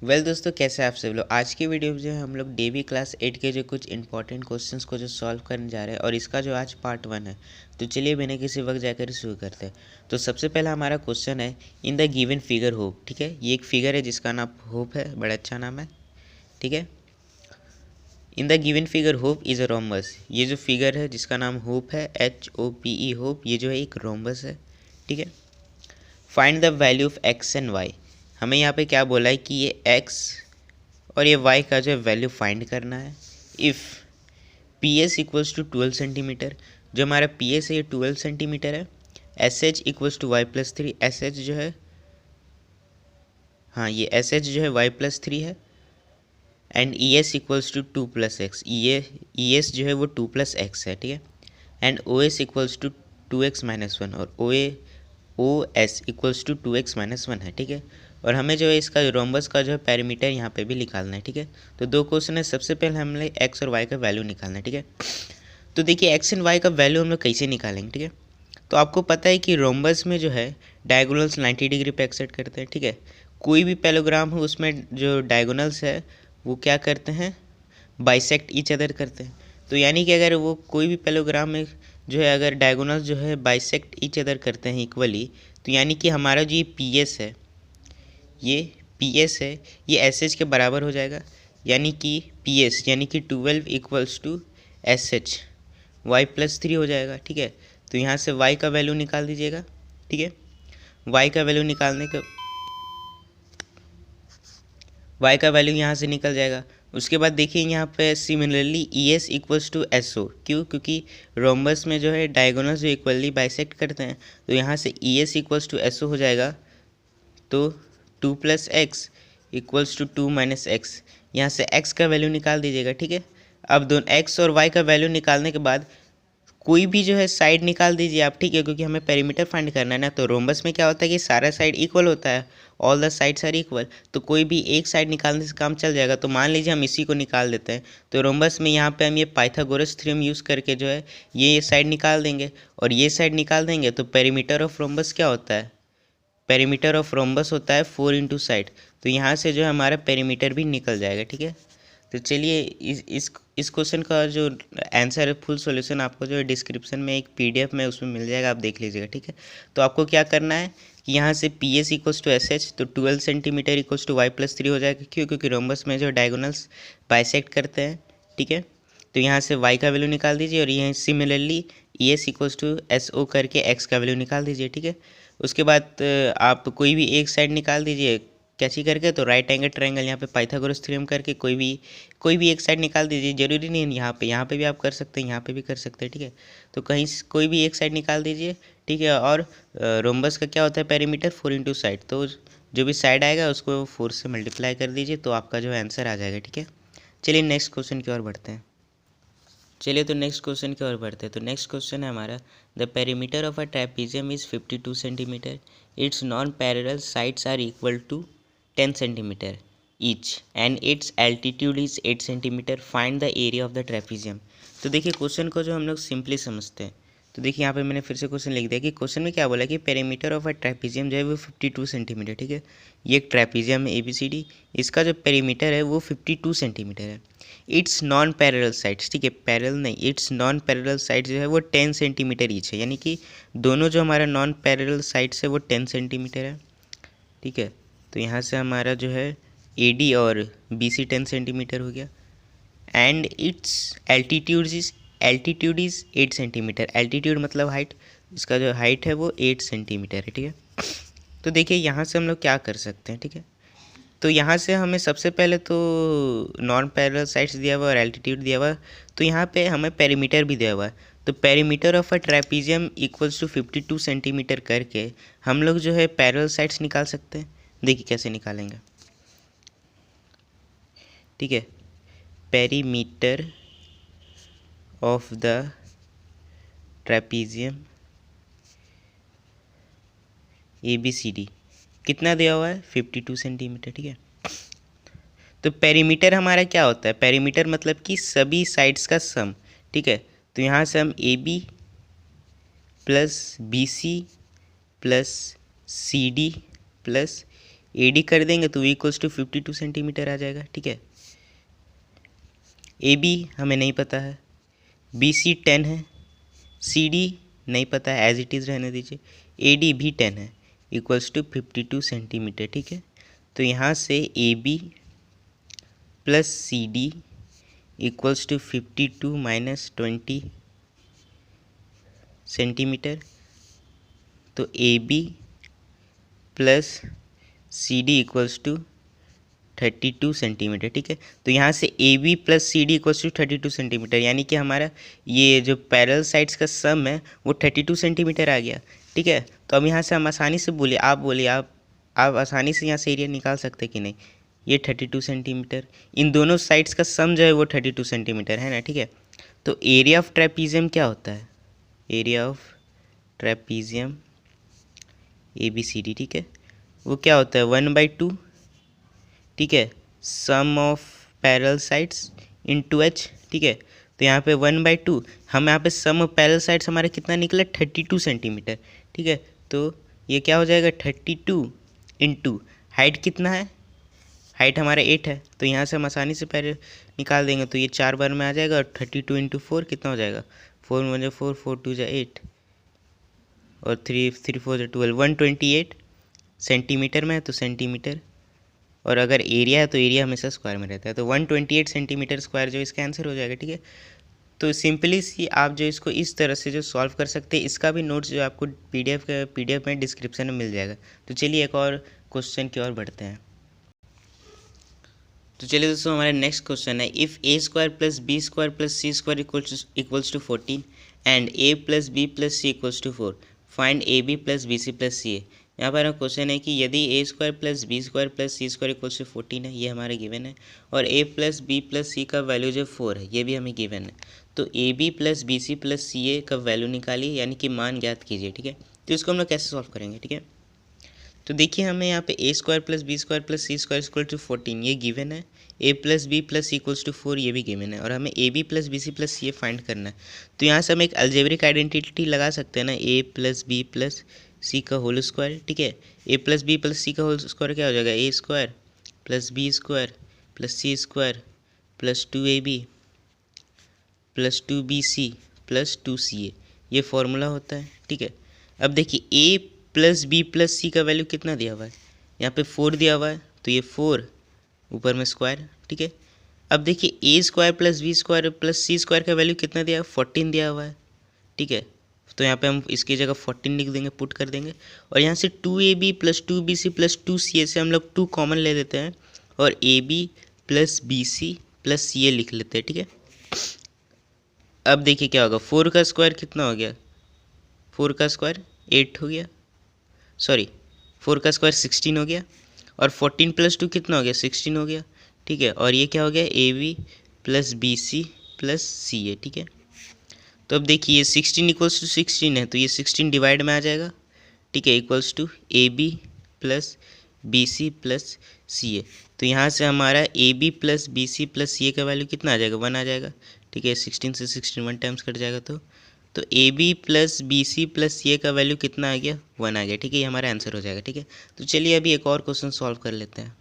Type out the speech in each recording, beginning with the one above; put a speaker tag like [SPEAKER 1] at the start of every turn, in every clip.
[SPEAKER 1] दोस्तों, कैसे आप सब लोग। आज की वीडियो में जो है हम लोग डीबी क्लास 8 के जो कुछ इंपॉर्टेंट क्वेश्चंस को जो सॉल्व करने जा रहे हैं और इसका जो आज पार्ट 1 है। तो चलिए बिना किसी वक्त जाकर शुरू करते हैं। तो सबसे पहला हमारा क्वेश्चन है, in the given figure hope. ठीक है, ये एक फिगर है जिसका नाम होप है, बड़ा अच्छा नाम है। ठीक है, in the given figure hope is a rhombus. ये जो फिगर है जिसका नाम होप है, HOPE होप, ये जो है एक रोम्बस है। ठीक है, find the value of x and y. हमें यहाँ पे क्या बोला है कि ये एक्स और ये y का जो है वैल्यू फाइंड करना है। If P S equals to 12 centimetre, जो हमारा पी एस है ये 12 सेंटीमीटर है। S H equals to y+3, S H जो है, हाँ ये एस एच जो है y+3 है। And E S equals to 2+x, E S जो है वो 2+x है। ठीक है, and O S equals to 2x-1 और ओ एस इक्वल्स टू 2x-1 है। ठीक है, और हमें जो है इसका रोम्बस का जो है पैरामीटर यहाँ पे भी निकालना है। ठीक है, तो दो क्वेश्चन है। सबसे पहले हमने एक्स और वाई का वैल्यू निकालना है। ठीक है, तो देखिए एक्स एंड वाई का वैल्यू हम लोग कैसे निकालेंगे। ठीक है, तो आपको पता है कि रोम्बस में जो है डायगोनल्स 90 डिग्री पे एक्सेट करते हैं। ठीक है, कोई भी पैलोग्राम हो उसमें जो डायगोनल्स है वो क्या करते हैं, बाइसेक्ट ईच अदर करते हैं। तो यानी कि अगर वो कोई भी पैलोग्राम में जो है अगर डायगोनल्स जो है बाइसेक्ट ईच अदर करते हैं इक्वली, तो यानी कि हमारा जो ये पी एस है, ये पी एस है, ये एस एच के बराबर हो जाएगा। यानी कि पी एस यानी कि 12 equals to S H y+3 हो जाएगा। ठीक है, तो यहाँ से y का वैल्यू निकाल दीजिएगा। ठीक है, y का वैल्यू निकालने का y का वैल्यू यहाँ से निकल जाएगा। उसके बाद देखिए यहाँ पे similarly E S equals to S O, क्यों, क्योंकि रोम्बस में जो है डायगोनल्स जो इक्वली बाइसेक्ट करते हैं, तो यहाँ से E S equals to S O हो जाएगा। तो 2+x इक्वल्स टू 2-x, यहाँ से x का वैल्यू निकाल दीजिएगा। ठीक है, अब दोनों x और y का वैल्यू निकालने के बाद कोई भी जो है साइड निकाल दीजिए आप। ठीक है, क्योंकि हमें पेरीमीटर फाइंड करना है ना। तो रोम्बस में क्या होता है कि सारा साइड इक्वल होता है, all the sides are equal. तो कोई भी एक साइड निकालने से काम चल जाएगा। तो मान लीजिए हम इसी को निकाल देते हैं। तो रोम्बस में यहाँ पे हम ये पाइथागोरस थ्योरम यूज़ करके जो है ये साइड निकाल देंगे और ये साइड निकाल देंगे। तो पेरीमीटर ऑफ रोम्बस क्या होता है, पेरीमीटर ऑफ रोम्बस होता है 4 इंटू साइड। तो यहाँ से जो है हमारा पेरीमीटर भी निकल जाएगा। ठीक है, तो चलिए इस क्वेश्चन का जो आंसर है, फुल सॉल्यूशन आपको जो है डिस्क्रिप्शन में एक पीडीएफ में उसमें मिल जाएगा, आप देख लीजिएगा। ठीक है, तो आपको क्या करना है कि यहाँ से P S equals to S H, तो 12 सेंटीमीटर इक्वल्स टू y+3 हो जाएगा। क्यों, क्योंकि रोम्बस में जो डायगोनल्स बाइसेक्ट करते हैं। ठीक है, तो यहाँ से y का वैल्यू निकाल दीजिए और यहाँ similarly E S equals to S O करके x का वैल्यू निकाल दीजिए। ठीक है, उसके बाद आप कोई भी एक साइड निकाल दीजिए कैसी करके, तो राइट एंगल ट्रायंगल यहाँ पे पाइथागोरस थ्योरम करके कोई भी एक साइड निकाल दीजिए। जरूरी नहीं है यहाँ पे भी आप कर सकते हैं, यहाँ पे भी कर सकते हैं। ठीक है, तो कहीं कोई भी एक साइड निकाल दीजिए। ठीक है, और रोम्बस का क्या होता है पेरीमीटर 4 इंटू साइड, तो जो भी साइड आएगा उसको 4 से मल्टीप्लाई कर दीजिए, तो आपका जो आंसर आ जाएगा। ठीक है, चलिए नेक्स्ट क्वेश्चन की ओर बढ़ते हैं। तो नेक्स्ट क्वेश्चन है हमारा, the perimeter of a trapezium is 52 centimetre, its non parallel sides are equal to 10 centimetre each and its altitude is 8 centimetre, find the area of the trapezium. तो देखिए question को जो हम लोग सिंपली समझते हैं, तो देखिए यहाँ पे मैंने फिर से क्वेश्चन लिख दिया कि क्वेश्चन में क्या बोला कि पेरीमीटर ऑफ अ ट्रेपीजियम जो है वो 52 सेंटीमीटर। ठीक है, ये एक ट्रेपीजियम है ABCD, इसका जो पेरीमीटर है वो 52 सेंटीमीटर है। इट्स नॉन पैरेलल साइड्स, ठीक है, पैरेलल नहीं, इट्स नॉन पैरेलल साइड्स जो है वो 10 सेंटीमीटर ईच है। यानी कि दोनों जो हमारा नॉन पैरेलल साइड्स है वो 10 सेंटीमीटर है। ठीक है, तो यहाँ से हमारा जो है AD और BC 10 सेंटीमीटर हो गया। And its altitude is 8 centimetre, altitude मतलब हाइट, इसका जो हाइट है वो 8 सेंटीमीटर है। ठीक है, तो देखिए यहाँ से हम लोग क्या कर सकते हैं। ठीक है, तो यहाँ से हमें सबसे पहले तो नॉन पैरेलल साइड्स दिया हुआ और एल्टीट्यूड दिया हुआ, तो यहाँ पे हमें पेरीमीटर भी दिया हुआ है। तो perimeter of a trapezium equals to 52 centimetre करके हम लोग जो है पैरेलल साइड्स निकाल सकते हैं। देखिए कैसे निकालेंगे। ठीक है, perimeter of the trapezium ABCD कितना दिया हुआ है, 52 सेंटीमीटर। ठीक है, तो पेरीमीटर हमारा क्या होता है, पेरीमीटर मतलब कि सभी साइड्स का सम। ठीक है, तो यहाँ से हम AB plus BC plus CD plus AD कर देंगे तो इक्वल्स टू 52 सेंटीमीटर आ जाएगा, ठीक है। AB हमें नहीं पता है, BC 10 है, CD नहीं पता है, एज इट इज़ रहने दीजिए, AD भी 10 है, इक्वल्स टू 52 सेंटीमीटर, ठीक है। तो यहाँ से AB plus CD equals to 52 minus 20 centimetre, तो AB plus CD equals to 32 centimetre, ठीक है। तो यहाँ से AB plus CD equals to 32 centimetre, यानी कि हमारा ये जो पैरेलल साइड्स का सम है वो 32 सेंटीमीटर आ गया, ठीक है। तो अब यहाँ से हम आसानी से बोलिए आप आसानी से यहाँ से एरिया निकाल सकते कि नहीं। ये 32 सेंटीमीटर, इन दोनों साइड्स का सम जो है वो 32 सेंटीमीटर है ना, ठीक है। तो एरिया ऑफ ट्रेपीजियम क्या होता है, एरिया ऑफ ट्रेपीजियम ABCD, ठीक है, वो क्या होता है 1/2, ठीक है, sum of parallel sides in 2H, ठीक है। तो यहाँ पे 1/2, हम यहाँ पे सम ऑफ पैरेलल साइड्स हमारे कितना निकला 32 सेंटीमीटर, ठीक है। तो ये क्या हो जाएगा 32 इंटू हाइट कितना है, हाइट हमारा 8 है, तो यहाँ से हम आसानी से पैरे निकाल देंगे, तो ये 4 बार में आ जाएगा और 32 इंटू 4 कितना हो जाएगा 4 1 4 4 2 8 और 3 4 12 128 सेंटीमीटर में है, तो सेंटीमीटर, और अगर एरिया है तो एरिया हमेशा स्क्वायर में रहता है, तो 128 सेंटीमीटर स्क्वायर जो इसका आंसर हो जाएगा, ठीक है। तो सिंपली सी आप जो इसको इस तरह से जो सॉल्व कर सकते हैं, इसका भी नोट्स जो आपको PDF में डिस्क्रिप्शन में मिल जाएगा। तो चलिए एक और क्वेश्चन की ओर बढ़ते हैं। तो चलिए दोस्तों, हमारा नेक्स्ट क्वेश्चन है, if A² plus B² plus C² equals to 14 and A plus B plus C equals to 4, find AB plus BC plus CA। यहाँ पर क्वेश्चन है कि यदि A² plus B² plus C² equals to 14 है, ये हमारा given है, और A plus B plus C का वैल्यू जो 4 है, ये भी हमें गिवन है। तो AB plus BC plus CA का वैल्यू निकालिए, यानी कि मान ज्ञात कीजिए, ठीक है। तो इसको हम लोग कैसे सॉल्व करेंगे, ठीक है। तो देखिए हमें यहाँ पे A² plus B² plus C² equal to 14 ये गिवन है, A plus B plus C equals to 4 ये भी गिवन है, और हमें AB plus BC plus CA find करना है। तो यहाँ से हम एक अलजेब्रिक आइडेंटिटी लगा सकते हैं ना, A plus B plus C का होल स्क्वायर, ठीक है। A plus B plus C का होल स्क्वायर क्या हो जाएगा, A² plus B² plus C² plus 2AB plus 2BC plus 2CA, ये फॉर्मूला होता है, ठीक है। अब देखिए A plus B plus C का वैल्यू कितना दिया हुआ है, यहाँ पे 4 दिया हुआ है, तो ये 4 ऊपर में स्क्वायर, ठीक है। अब देखिए A² plus B² plus C² का वैल्यू कितना दिया है, 14 दिया हुआ है, ठीक है। तो यहाँ पे हम इसकी जगह 14 लिख देंगे, पुट कर देंगे, और यहाँ से 2AB plus 2BC plus 2CA से हम लोग 2 कॉमन ले लेते हैं, और AB plus BC plus CA लिख लेते हैं, ठीक है। अब देखिए क्या होगा, 4 का स्क्वायर कितना हो गया, 4 का स्क्वायर 8 हो गया, सॉरी 4 का स्क्वायर 16 हो गया, और 14 प्लस 2 कितना हो गया 16 हो गया, ठीक है। और ये क्या हो गया AB plus BC plus CA, ठीक है। तो अब देखिए ये 16 इक्वल्स टू 16 है, तो ये 16 डिवाइड में आ जाएगा, ठीक है, equals to AB plus BC plus CA। तो यहाँ से हमारा AB plus BC plus CA का वैल्यू कितना आ जाएगा, 1 आ जाएगा, ठीक है। 16 से 16 1 टाइम्स कट जाएगा, तो AB plus BC plus CA का वैल्यू कितना आ गया, 1 आ गया, ठीक है। ये हमारा आंसर हो जाएगा, ठीक है। तो चलिए अभी एक और क्वेश्चन सॉल्व कर लेते हैं।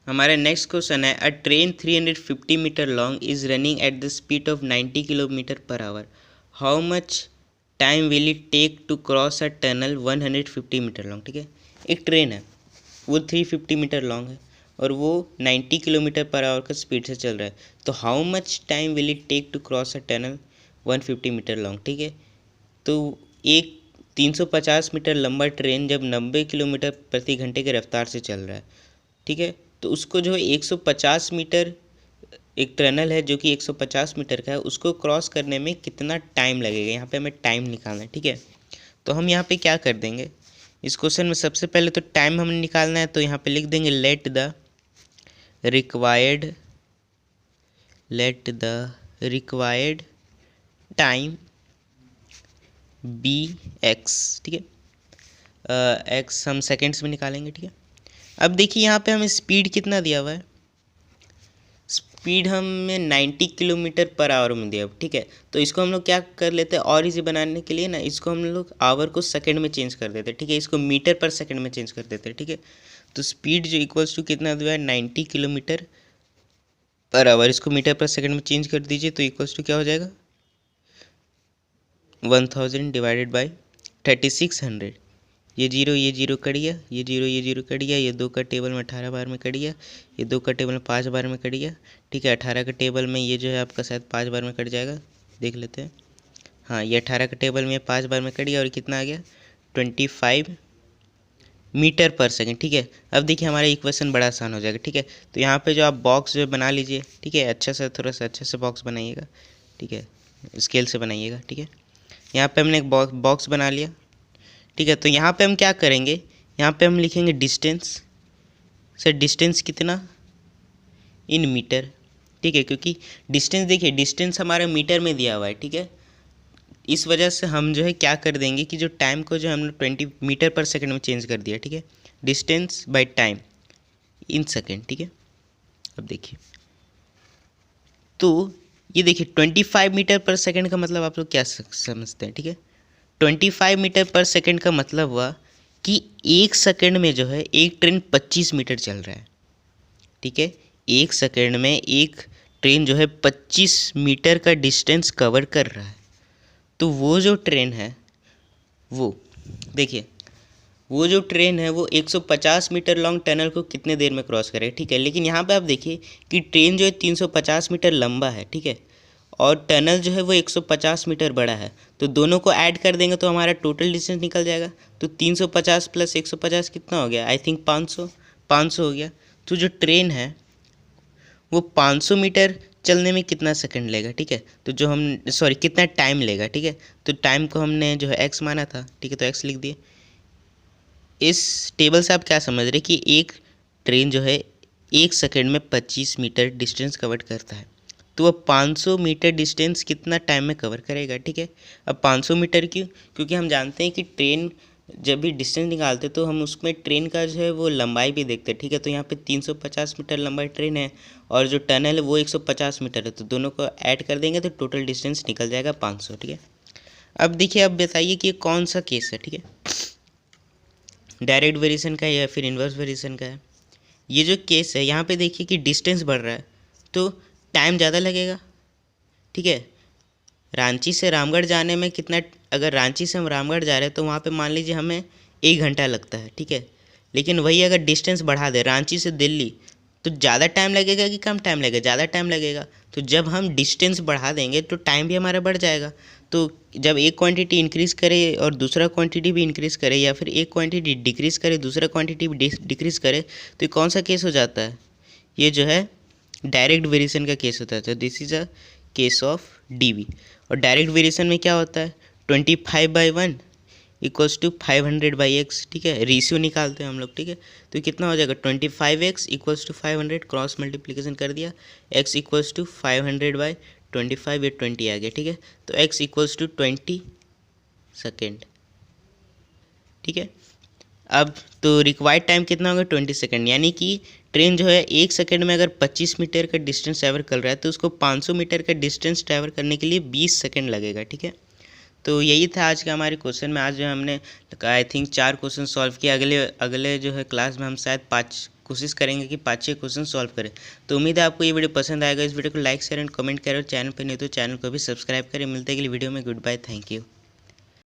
[SPEAKER 1] हमारा नेक्स्ट क्वेश्चन है, a train 350 metre long is running at the speed of 90 kilometre per hour, how much time will it take to cross a tunnel 150 metre long, ठीक है। एक ट्रेन है, वो 350 मीटर लॉन्ग है, और वो 90 किलोमीटर पर आवर का speed से चल रहा है, तो how much time will it take to cross a tunnel 150 metre long, ठीक है। तो एक 350 मीटर लंबा ट्रेन जब 90 किलोमीटर प्रति घंटे की रफ्तार से चल रहा है, ठीक है, तो उसको जो है 150 मीटर, एक टनल है जो कि 150 मीटर का है, उसको क्रॉस करने में कितना टाइम लगेगा, यहाँ पे हमें टाइम निकालना है, ठीक है। तो हम यहाँ पे क्या कर देंगे, इस क्वेश्चन में सबसे पहले तो टाइम हमें निकालना है, तो यहाँ पे लिख देंगे let the required time be x, ठीक है। एक्स हम सेकेंड्स में निकालेंगे, ठीक है। अब देखिए यहाँ पे हमें स्पीड कितना दिया हुआ है, स्पीड हमें 90 किलोमीटर पर आवर में दिया, ठीक है। तो इसको हम लोग क्या कर लेते हैं, और इजी बनाने के लिए ना इसको हम लोग आवर को सेकंड में चेंज कर देते हैं, ठीक है। इसको मीटर पर सेकंड में चेंज कर देते हैं, ठीक है। तो स्पीड जो इक्वल्स टू कितना दिया है, 90 किलोमीटर पर आवर, इसको मीटर पर सेकंड में चेंज कर दीजिए तो इक्वल्स टू क्या हो जाएगा, 1000 डिवाइडेड बाई 3600। ये जीरो कट गया, ये जीरो कट गया, ये 2 का टेबल में 18 बार में कट गया, ये 2 का टेबल में 5 बार में कट गया, ठीक है। 18 का टेबल में ये जो है आपका शायद 5 बार में कट जाएगा, देख लेते हैं। हाँ, ये 18 का टेबल में 5 बार में कट गया और कितना आ गया, 25 मीटर पर सेकंड, ठीक है। अब देखिए हमारा इक्वेशन बड़ा आसान हो जाएगा, ठीक है। तो यहाँ पे जो आप बॉक्स जो बना लीजिए, ठीक है, अच्छा सा थोड़ा सा अच्छे से बॉक्स बनाइएगा, ठीक है, स्केल से बनाइएगा, ठीक है। यहाँ पे हमने एक बॉक्स बना लिया, ठीक है। तो यहाँ पे हम क्या करेंगे, यहाँ पे हम लिखेंगे डिस्टेंस। सर डिस्टेंस कितना, इन मीटर, ठीक है, क्योंकि डिस्टेंस देखिए डिस्टेंस हमारा मीटर में दिया हुआ है, ठीक है। इस वजह से हम जो है क्या कर देंगे कि जो टाइम को जो हमने 20 मीटर पर सेकंड में चेंज कर दिया, ठीक है। Distance by time in second, ठीक है। अब देखिए तो ये देखिए 25 मीटर पर सेकंड का मतलब आप लोग क्या समझते हैं, ठीक है। 25 मीटर पर सेकंड का मतलब हुआ कि एक सेकंड में जो है एक ट्रेन 25 मीटर चल रहा है, ठीक है। एक सेकंड में एक ट्रेन जो है 25 मीटर का डिस्टेंस कवर कर रहा है। तो वो जो ट्रेन है वो देखिए, वो जो ट्रेन है वो 150 मीटर लॉन्ग टनल को कितने देर में क्रॉस करे, ठीक है। लेकिन यहाँ पे आप देखिए कि ट्रेन जो है 350 मीटर लंबा है, ठीक है, और टनल जो है वो 150 मीटर बड़ा है। तो दोनों को ऐड कर देंगे तो हमारा टोटल डिस्टेंस निकल जाएगा। तो 350 प्लस 150 कितना हो गया, आई थिंक 500 हो गया। तो जो ट्रेन है वो 500 मीटर चलने में कितना सेकंड लेगा, ठीक है। तो जो हम कितना टाइम लेगा, ठीक है। तो टाइम को हमने जो है एक्स माना था, ठीक है, तो एक्स लिख दिए। इस टेबल से आप क्या समझ रहे कि एक ट्रेन जो है एक सेकंड में 25 मीटर डिस्टेंस कवर करता है। तो वह 500 मीटर डिस्टेंस कितना टाइम में कवर करेगा, ठीक है। अब 500 मीटर क्यों, क्योंकि हम जानते हैं कि ट्रेन जब भी डिस्टेंस निकालते तो हम उसमें ट्रेन का जो है वो लंबाई भी देखते हैं, ठीक है। तो यहाँ पे 350 मीटर लंबाई ट्रेन है और जो टनल है वो 150 मीटर है। तो दोनों को ऐड कर देंगे तो टोटल डिस्टेंस निकल जाएगा 500, ठीक है। अब देखिए, अब बताइए कि ये कौन सा केस है, ठीक है, डायरेक्ट वेरिएशन का है या फिर इन्वर्स वेरिएशन का है। ये जो केस है यहाँ पे देखिए कि डिस्टेंस बढ़ रहा है तो टाइम ज़्यादा लगेगा, ठीक है। रांची से रामगढ़ जाने में कितना, अगर रांची से हम रामगढ़ जा रहे हैं तो वहाँ पे मान लीजिए हमें 1 घंटा लगता है, ठीक है। लेकिन वही अगर डिस्टेंस बढ़ा दे रांची से दिल्ली तो ज़्यादा टाइम लगेगा कि कम टाइम लगेगा, ज़्यादा टाइम लगेगा। तो जब हम डिस्टेंस बढ़ा देंगे तो टाइम भी हमारा बढ़ जाएगा। तो जब एक क्वांटिटी इंक्रीज़ करे और दूसरा क्वांटिटी भी इंक्रीज़ करे, या फिर एक क्वांटिटी डिक्रीज़ करे दूसरा क्वांटिटी भी डिक्रीज़ करे, तो ये कौन सा केस हो जाता है, ये जो है डायरेक्ट वेरिएशन का केस होता है। तो this is a case of DV. और डायरेक्ट वेरिएशन में क्या होता है, 25/1 इक्वल्स टू 500/x, ठीक है। रेशियो निकालते हैं हम लोग, ठीक है। तो कितना हो जाएगा, 25x equals to 500, cross multiplication कर दिया, x इक्वल्स टू 500/25, ये 20 आ गया, ठीक है। तो x इक्वल्स टू 20 सेकेंड, ठीक है। अब तो रिक्वायर्ड टाइम कितना होगा, 20 सेकेंड। यानी कि ट्रेन जो है एक सेकेंड में अगर 25 मीटर का डिस्टेंस ट्रैवल कर रहा है तो उसको 500 मीटर का डिस्टेंस ट्रैवल करने के लिए 20 सेकेंड लगेगा, ठीक है। तो यही था आज का हमारे क्वेश्चन में। आज जो हमने आई थिंक 4 क्वेश्चन सॉल्व किए। अगले जो है क्लास में हम शायद 5 कोशिश करेंगे कि 5-6 क्वेश्चन सॉल्व करें। तो उम्मीद है आपको ये वीडियो पसंद आएगा। इस वीडियो को लाइक शेयर एंड कमेंट करें और चैनल पर नहीं तो चैनल को भी सब्सक्राइब करें। मिलते हैं अगली वीडियो में। Good bye, thank you.